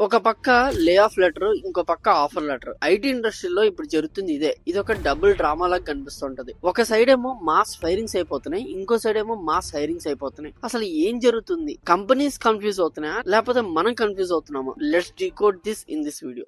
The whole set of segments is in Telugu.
ఒక పక్క లే ఆఫ్ లెటర్, ఇంకో పక్క ఆఫర్ లెటర్. ఐటీ ఇండస్ట్రీలో ఇప్పుడు జరుగుతుంది ఇదే. ఇది ఒక డబుల్ డ్రామా లాగా కనిపిస్తుంటది. ఒక సైడ్ ఏమో మాస్ ఫైరింగ్స్ అయిపోతున్నాయి, ఇంకో సైడ్ ఏమో మాస్ హైరింగ్స్ అయిపోతున్నాయి. అసలు ఏం జరుగుతుంది? కంపెనీస్ కన్ఫ్యూజ్ అవుతున్నాయా, లేకపోతే మనం కన్ఫ్యూజ్ అవుతున్నామా? Let's decode this in this video.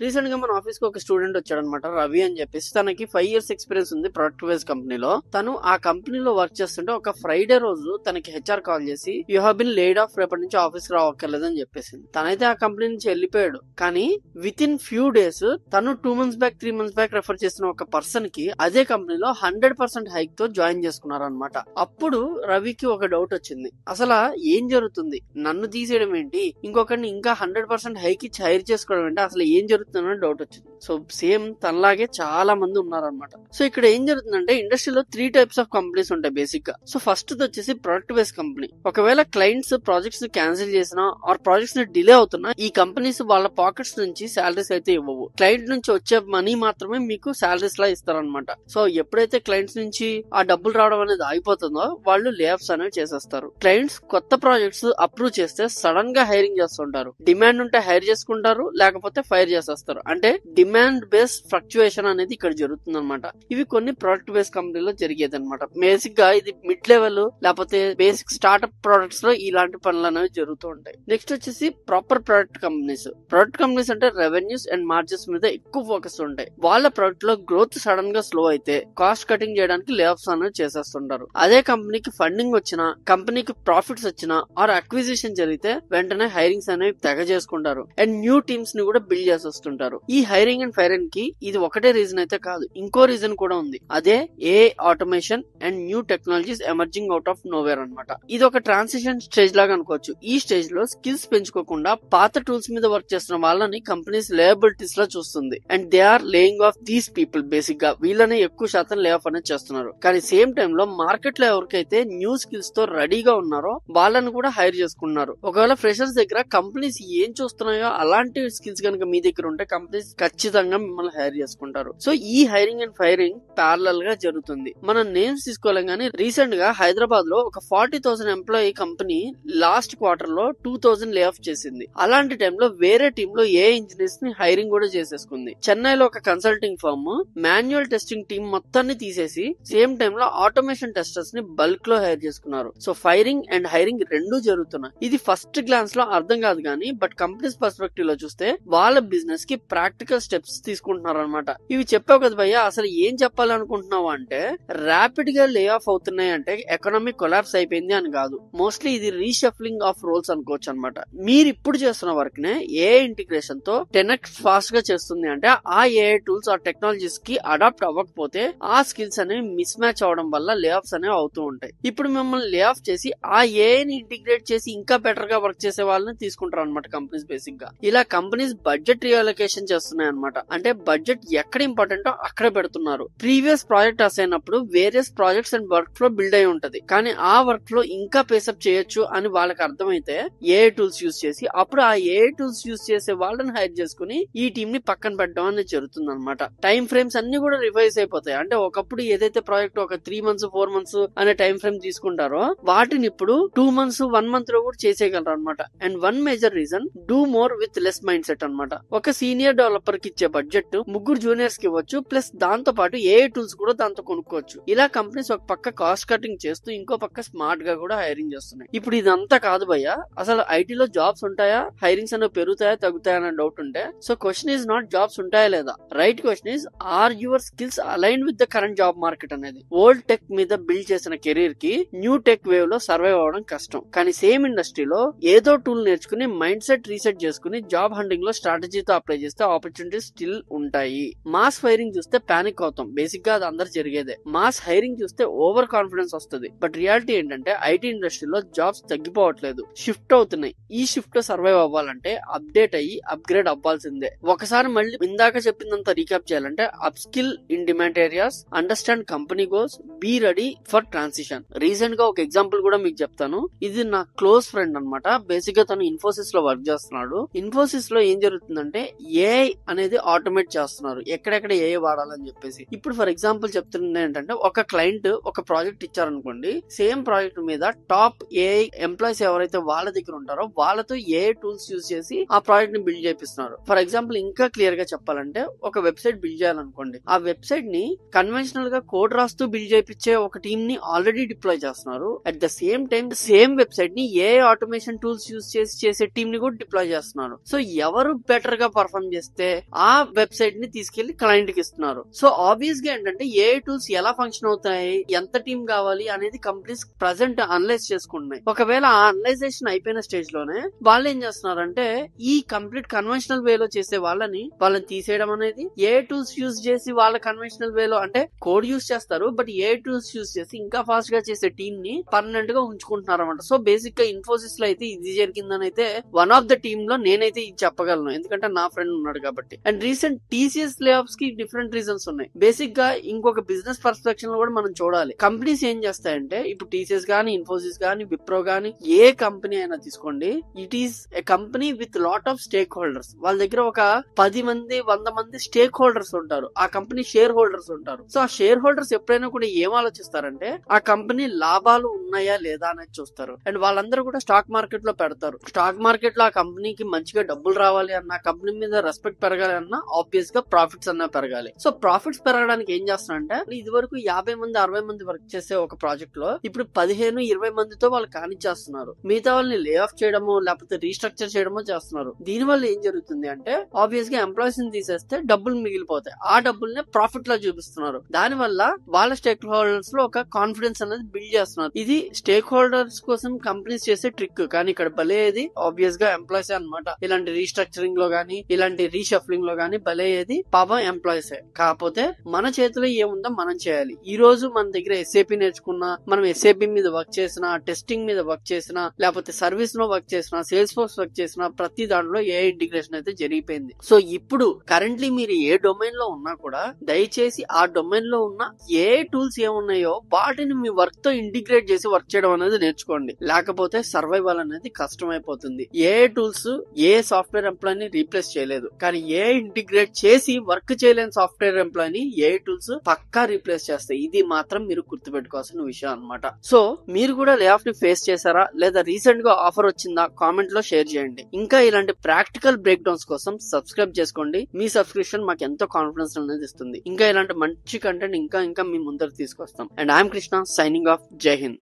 Recent గా మన ఆఫీస్ కి ఒక స్టూడెంట్ వచ్చాడనమాట, రవి అని చెప్పేసి. తనకి 5 years ఎక్స్పీరియన్స్ ఉంది ప్రొడక్ట్ వైజ్ కంపెనీలో. తను ఆ కంపెనీలో వర్క్ చేస్తుంటే ఒక ఫ్రైడే రోజు తనకి హెచ్ఆర్ కాల్ చేసి you have been laid of, రేపటి నుంచి ఆఫీస్ కి రావక్కర్లేదు అని చెప్పేసింది. తనైతే ఆ కంపెనీ నుంచి వెళ్ళిపోయాడు. కానీ విత్ ఇన్ ఫ్యూ డేస్ తను 2 months back 3 months back refer చేసిన ఒక పర్సన్ కి అదే కంపెనీలో 100% హైక్ తో జాయిన్ చేసుకున్నారు అనమాట. అప్పుడు రవికి ఒక డౌట్ వచ్చింది, అసలు ఏం జరుగుతుంది? నన్ను తీసేయడం ఏంటి, ఇంకొకరిని ఇంకా 100% హైక్ ఇచ్చి హైర్ చేసుకోవడం ఏంటి, అసలు ఏం జరుగుతుంది డౌట్ వచ్చింది. సో సేమ్ తనలాగే చాలా మంది ఉన్నారనమాట. సో ఇక్కడ ఏం జరుగుతుందంటే, ఇండస్ట్రీలో 3 types ఆఫ్ కంపెనీస్ ఉంటాయి బేసిక్ గా. సో ఫస్ట్ వచ్చేసి ప్రొడక్ట్ బేస్ కంపెనీ. ఒకవేళ క్లయింట్స్ ప్రాజెక్ట్స్ ని క్యాన్సిల్ చేసినా ఆర్ ప్రాజెక్ట్స్ ని డిలే అవుతున్నా, ఈ కంపెనీస్ వాళ్ళ పాకెట్స్ నుంచి శాలరీస్ అయితే ఇవ్వవు. క్లయింట్ నుంచి వచ్చే మనీ మాత్రమే మీకు శాలరీస్ లా ఇస్తారనమాట. సో ఎప్పుడైతే క్లయింట్స్ నుంచి ఆ డబ్బులు రావడం అనేది ఆగిపోతుందో, వాళ్ళు లే ఆఫ్స్ అనేవి చేసేస్తారు. క్లయింట్స్ కొత్త ప్రాజెక్ట్స్ అప్రూవ్ చేస్తే సడన్ గా హైరింగ్ చేస్తుంటారు. డిమాండ్ ఉంటే హైర్ చేసుకుంటారు, లేకపోతే ఫైర్ చేసేస్తారు. అంటే డిమాండ్ బేస్డ్ ఫ్లక్చుయేషన్ అనేది ఇక్కడ జరుగుతుంది అనమాట. ఇవి కొన్ని ప్రొడక్ట్ బేస్ కంపెనీలో జరిగేది అనమాట. బేసిక్ గా ఇది మిడ్ లెవెల్ లేకపోతే బేసిక్ స్టార్ట్అప్ ప్రొడక్ట్స్ లో ఇలాంటి పనులు అనేవి జరుగుతూ ఉంటాయి. నెక్స్ట్ వచ్చేసి proper product companies. Product companies అంటే రెవెన్యూస్ అండ్ మార్జిన్స్ మీద ఎక్కువ ఫోకస్ ఉంటాయి. వాళ్ళ ప్రొడక్ట్ లో గ్రోత్ సడన్ గా స్లో అయితే కాస్ట్ కటింగ్ చేయడానికి లే ఆఫ్స్ అనేవి చేసేస్తుంటారు. అదే కంపెనీకి ఫండింగ్ వచ్చినా, కంపెనీకి ప్రాఫిట్స్ వచ్చినా ఆర్ అక్విజిషన్ జరిగితే వెంటనే హైరింగ్స్ అనేవి తెగ చేసుకుంటారు అండ్ న్యూ టీమ్స్ ని కూడా బిల్డ్ చేసేస్తుంటారు. ఈ హైరింగ్ అండ్ ఫైరింగ్ కి ఇది ఒకటే రీజన్ అయితే కాదు, ఇంకో రీజన్ కూడా ఉంది. అదే AI automation and new technologies emerging out of nowhere అనమాట. ఇది ఒక ట్రాన్సిషన్ స్టేజ్ లాగా అనుకోవచ్చు. ఈ స్టేజ్ లో స్కిల్స్ పెంచుకోకుండా పాత టూల్స్ మీద వర్క్ చేస్తున్న వాళ్ళని కంపెనీస్ లేయబిలిటీస్ లో చూస్తుంది and they are laying off these people. Basic గా వీళ్ళని ఎక్కువ శాతం లే ఆఫ్ అనేది చేస్తున్నారు. కానీ సేమ్ టైమ్ లో మార్కెట్ లో ఎవరికైతే న్యూ స్కిల్స్ తో రెడీగా ఉన్నారో వాళ్ళని కూడా హైర్ చేసుకున్నారు. ఒకవేళ ఫ్రెషర్స్ దగ్గర కంపెనీస్ ఏం చూస్తున్నాయో అలాంటి స్కిల్స్ కనుక మీ దగ్గర ఉంటే కంపెనీస్ ఖచ్చితంగా మిమ్మల్ని హైర్ చేసుకుంటారు. సో ఈ హైరింగ్ అండ్ ఫైరింగ్ ప్యారలల్ గా జరుగుతుంది. మనం నేమ్స్ తీసుకోలేం కానీ రీసెంట్ గా హైదరాబాద్ లో ఒక 40,000 ఎంప్లాయీ కంపెనీ లాస్ట్ క్వార్టర్ లో 2,000 లే ఆఫ్ చేసింది. అలాంటి టైంలో వేరే టీమ్ లో ఏ ఇంజనీర్స్ ని హైరింగ్ కూడా చేసేసుకుంది. చెన్నైలో ఒక consulting firm manual testing team మొత్తాన్ని తీసేసి సేమ్ టైమ్ లో ఆటోమేషన్ టెస్టర్స్ ని బల్క్ లో హైర్ చేసుకున్నారు. సో ఫైరింగ్ అండ్ హైరింగ్ రెండు జరుగుతున్నాయి. ఇది ఫస్ట్ గ్లాన్స్ లో అర్థం కాదు కానీ, బట్ కంపెనీస్ పర్స్పెక్టివ్ లో చూస్తే వాళ్ళ బిజినెస్ కి ప్రాక్టికల్ స్టెప్స్ తీసుకుంటున్నారు అనమాట. ఇవి చెప్పావు కదా భయ్య, అసలు ఏం చెప్పాలనుకుంటున్నావు అంటే, ర్యాపిడ్ గా లే ఆఫ్ అవుతున్నాయి అంటే ఎకనామిక్ కొలాప్స్ అయిపోయింది అని కాదు. మోస్ట్లీ ఇది రీషఫ్లింగ్ ఆఫ్ రోల్స్ అనుకోవచ్చు అనమాట. మీరు ఇప్పుడు చేస్తున్న వర్క్ నే ఏఐ ఇంటిగ్రేషన్ తో 10x ఫాస్ట్ గా చేస్తుంది అంటే, ఆ ఏఐ టూల్స్ ఆ టెక్నాలజీస్ కి అడాప్ట్ అవ్వకపోతే ఆ స్కిల్స్ అనేవి మిస్ మ్యాచ్ అవడం వల్ల లే ఆఫ్స్ అనేవి అవుతూ ఉంటాయి. ఇప్పుడు మిమ్మల్ని లే ఆఫ్ చేసి ఆ ఏఐని ఇంటిగ్రేట్ చేసి ఇంకా బెటర్ గా వర్క్ చేసే వాళ్ళని తీసుకుంటారు అనమాట కంపెనీస్. బేసిక్ గా ఇలా కంపెనీస్ బడ్జెట్ రియలొకేషన్ చేస్తున్నాయి అనమాట. అంటే బడ్జెట్ ఎక్కడ ఇంపార్టెంట్ అక్కడ పెడుతున్నారు. ప్రీవియస్ ప్రాజెక్ట్ అయినప్పుడు various projects and work flow build అయి ఉంటది, కానీ ఆ వర్క్ ఫ్లో ఇంకా పేసప్ చేయొచ్చు అని వాళ్ళకి అర్థమైతే ఏఐ టూల్స్ యూజ్ చేసి అప్పుడు ఆ ఏఐ టూల్స్ యూజ్ చేసే వాళ్ళని హైర్ చేసుకుని ఈ టీమ్ ని పక్కన పెట్టడం అనేది జరుగుతుంది అనమాట. టైం ఫ్రేమ్స్ అన్ని కూడా రివైజ్ అయిపోతాయి. అంటే ఒకప్పుడు ఏదైతే ప్రాజెక్ట్ ఒక 3 months 4 months అనే టైం ఫ్రేమ్ తీసుకుంటారో వాటిని ఇప్పుడు 2 months 1 month లో కూడా చేసేయగలరు అనమాట. And one major reason, do more with less mind set అనమాట. ఒక సీనియర్ డెవలపర్ కి ఇచ్చే బడ్జెట్ 3 juniors కి ఇవ్వచ్చు, ప్లస్ దాంతో పాటు ఏఐ టూల్స్ కూడా దాంతో కొనుక్కోవచ్చు. ఇలా కంపెనీస్ ఒక పక్క కాస్ట్ కటింగ్ చేస్తూ ఇంకో పక్క స్మార్ట్ గా కూడా హైరింగ్ చేస్తున్నాయి. ఇప్పుడు ఇదంతా కాదు భయ్య, అసలు ఐటీలో జాబ్స్ ఉంటాయా, హైరింగ్స్ అనేవి పెరుగుతాయా తగ్గుతాయా అనే డౌట్ ఉంటే, so question is not jobs ఉంటాయా లేదా, right question is are your skills align with the current job market అనేది. ఓల్డ్ టెక్ మీద బిల్డ్ చేసిన కెరీర్ కి న్యూ టెక్ వేవ్ లో సర్వైవ్ అవడం కష్టం. కానీ సేమ్ ఇండస్ట్రీలో ఏదో టూల్ నేర్చుకుని మైండ్ సెట్ రీసెట్ చేసుకుని జాబ్ హంటింగ్ లో స్ట్రాటజీతో అప్లై చేస్తే ఆపర్చునిటీస్ స్టిల్ ఉంటాయి. మాస్ ఫైరింగ్ చూస్తే పానిక్ అవుతాం, బేసిక్ గా అది అందరు జరిగేదే. మాస్ హైరింగ్ చూస్తే ఓవర్ కాన్ఫిడెన్స్ వస్తుంది. బట్ రియాలిటీ ఏంటంటే ఐటీ ఇండస్ట్రీలో జాబ్స్ తగ్గిపోవట్లేదు, షిఫ్ట్ అవుతున్నాయి. ఈ షిఫ్ట్ సర్వైవ్ అవ్వాలంటే అప్డేట్ అయ్యి అప్గ్రేడ్ అవ్వాల్సిందే. ఒకసారి మళ్ళీ ఇందాక చెప్పిందంతా రీక్యాప్ చేయాలంటే, up skill in demand areas, understand company goals, be ready for transition. Recent గా ఒక ఎగ్జాంపుల్ కూడా మీకు చెప్తాను. ఇది నా క్లోజ్ ఫ్రెండ్ అనమాట. బేసిక్ గా తను ఇన్ఫోసిస్ లో వర్క్ చేస్తున్నాడు. ఇన్ఫోసిస్ లో ఏం జరుగుతుందంటే ఏఐ అనేది ఆటోమేట్ చేస్తున్నారు, ఎక్కడెక్కడ ఏఐ వాడాలని చెప్పేసి. ఇప్పుడు ఫర్ ఎగ్జాంపుల్ చెప్తుంది ఏంటంటే, ఒక క్లయింట్ ఒక ప్రాజెక్ట్ ఇచ్చారనుకోండి, సేమ్ ప్రాజెక్ట్ మీద టాప్ ఏఐ ఎంప్లాయీస్ ఎవరైతే వాళ్ళ దగ్గర ఉంటారో వాళ్ళతో ఏఐ టూల్స్ యూజ్ చేసి ఆ ప్రాజెక్ట్ ని బిల్డ్ చేపిస్తున్నారు. ఫర్ ఎగ్జాంపుల్ ఇంకా క్లియర్ గా చెప్పాలంటే, ఒక వెబ్సైట్ బిల్డ్ చేయాలనుకోండి, ఆ వెబ్సైట్ ని కన్వెన్షనల్ గా కోడ్ రాస్తూ బిల్డ్ చేయించే ఒక టీమ్ ని ఆల్రెడీ డిప్లాయ్ చేస్తున్నారు. At the same time same website ని ఏఐ ఆటోమేషన్ టూల్స్ యూజ్ చేసి చేసే టీమ్ ని కూడా డిప్లాయ్ చేస్తున్నారు. సో ఎవరు బెటర్ గా పర్ఫార్మ్ చేస్తే ఆ వెబ్సైట్ ని తీసుకెళ్లి క్లయింట్ కి ఇస్తున్నారు. సో ఆబ్వియస్ గా ఏంటంటే, ఏఐ టూల్స్ ఎలా ఫంక్షన్ అవుతాయి, ఎంత టీం కావాలి అనేది కంపెనీస్ ప్రజెంట్ అనలైజ్ చేసుకుంటున్నాయి. ఒకవేళ ఆ అనలైజేషన్ అయిపోయిన స్టేజ్ లోనే వాళ్ళు ఏం చేస్తున్నారంటే, ఈ కంప్లీట్ కన్వెన్షనల్ వేలో చేసే వాళ్ళని తీసేయడం అనేది, ఏఐ టూల్స్ యూజ్ చేసి వాళ్ళ కన్వెన్షనల్ వేలో అంటే కోడ్ యూజ్ చేస్తారు, బట్ ఏఐ టూల్స్ యూజ్ చేసి ఇంకా ఫాస్ట్ గా చేసే టీమ్ ని పర్మనెంట్ గా ఉంచుకుంటున్నారు అనమాట. సో బేసిక్ గా ఇన్ఫోసిస్ లో అయితే ఇది జరిగిందని అయితే వన్ ఆఫ్ ద టీమ్ లో నేనైతే ఇది చెప్పగలను, ఎందుకంటే నా ఫ్రెండ్ ఉన్నాడు కాబట్టి. అండ్ రీసెంట్ టీసీఎస్ లే ఆఫ్స్ కి డిఫరెంట్ రీజన్స్ ఉన్నాయి. బేసిక్ గా ఇంకొక బిజినెస్ పర్స్పెక్షన్ లో కూడా మనం చూడాలి. కంపెనీస్ ఏం చేస్తాయంటే, ఇప్పుడు టీసీఎస్ గానీ, ఇన్ఫోసిస్ గానీ, విప్రో గానీ, ఏ కంపెనీ అయినా తీసుకోండి, it is a company with lot of stake holders. వాళ్ళ దగ్గర ఒక 10 మంది 100 మంది స్టేక్ హోల్డర్స్ ఉంటారు, ఆ కంపెనీ షేర్ హోల్డర్స్ ఉంటారు. సో ఆ షేర్ హోల్డర్స్ ఎప్పుడైనా కూడా ఏం ఆలోచిస్తారంటే, ఆ కంపెనీ లాభాలు ఉన్నాయా లేదా అనేది చూస్తారు. అండ్ వాళ్ళందరూ కూడా స్టాక్ మార్కెట్ లో పెడతారు. స్టాక్ మార్కెట్ లో ఆ కంపెనీకి మంచిగా డబ్బులు రావాలి అన్న, కంపెనీ మీద రెస్పెక్ట్ పెరగాలి అన్న, ఆబ్వియస్ గా ప్రాఫిట్స్ అన్నా పెరగాలి. సో ప్రాఫిట్స్ పెరగడానికి ఏం చేస్తారంటే, ఇది వరకు 50 మంది 60 మంది వర్క్ చేసే ఒక ప్రాజెక్ట్ లో ఇప్పుడు 15-20 మందితో వాళ్ళు కానిచ్చేస్తున్నారు. మిగతా వాళ్ళని లే ఆఫ్ చేయడమో లేకపోతే రీస్ట్రక్చర్ చేయడమో చేస్తున్నారు. దీని వల్ల ఏం జరుగుతుంది అంటే, ఆబ్వియస్ గా ఎంప్లాయీస్ ని తీసేస్తే డబ్బులు మిగిలిపోతాయి. ఆ డబ్బుల్ని ప్రాఫిట్ లో చూపిస్తున్నారు. దాని వల్ల వాళ్ళ స్టేక్ హోల్డర్స్ లో ఒక కాన్ఫిడెన్స్ అనేది బిల్డ్ చేస్తున్నారు. ఇది స్టేక్ హోల్డర్స్ కోసం కంపెనీస్ చేసే ట్రిక్. కానీ ఇక్కడ భలేది ఆబ్వియస్ గా ఎంప్లాయీస్ అనమాట. ఇలాంటి రీస్ట్రక్చరింగ్ లో గానీ, ఇలాంటి రీషఫ్లింగ్ లో గానీ భలేది పాపం ఎంప్లాయీస్. కాకపోతే మన చేతిలో ఏముందో మనం చేయాలి. ఈ రోజు మన దగ్గర ఎస్ఏపీ నేర్చుకున్నా, మనం ఎస్ఏపీ మీద వర్క్ చేసినా, టెస్టింగ్ మీద వర్క్ చేసినా, లేకపోతే సర్వీస్ లో వర్క్ చేసినా, సేల్స్ ఫోర్స్ వర్క్ చేసినా, ప్రతి దాంట్లో ఏఐ ఇంటిగ్రేషన్ అయితే జరిగిపోయింది. సో ఇప్పుడు కరెంట్లీ మీరు ఏ డొమైన్ లో ఉన్నా కూడా దయచేసి ఆ డొమైన్ లో ఉన్న ఏ టూల్స్ ఏమున్నాయో వాటిని మీ వర్క్ తో ఇంటిగ్రేట్ చేసి వర్క్ చేయడం అనేది నేర్చుకోండి. లేకపోతే సర్వైవల్ అనేది కష్టమైపోతుంది. ఏ టూల్స్ ఏ సాఫ్ట్వేర్ ఎంప్లాయ్ ని రీప్లేస్ చేయలేదు, కానీ ఏ ఇంటిగ్రేట్ చేసి వర్క్ చేయలేని సాఫ్ట్వేర్ ఎంప్లాయ్ ని ఏ టూల్స్ పక్కా రీప్లేస్ చేస్తాయి. ఇది మాత్రం మీరు గుర్తుపెట్టుకోవాల్సిన విషయం అన్నమాట. సో మీరు కూడా లే ఆఫ్ ని ఫేస్ చేశారా, లేదా రీసెంట్ గా ఆఫర్ వచ్చిందా, కామెంట్ లో షేర్ చేయండి. ఇంకా ఇలాంటి ప్రాక్టికల్ బ్రేక్ డౌన్స్ కోసం సబ్స్క్రైబ్ చేసుకోండి. మీ సబ్స్క్రిప్షన్ మాకు ఎంతో కాన్ఫిడెన్స్ అనేది ఇస్తుంది. ఇంకా ఇలాంటి మంచి కంటెంట్ ఇంకా మీ ముందర తీసుకొస్తాం. And I'm Krishna, signing off. జై హింద్.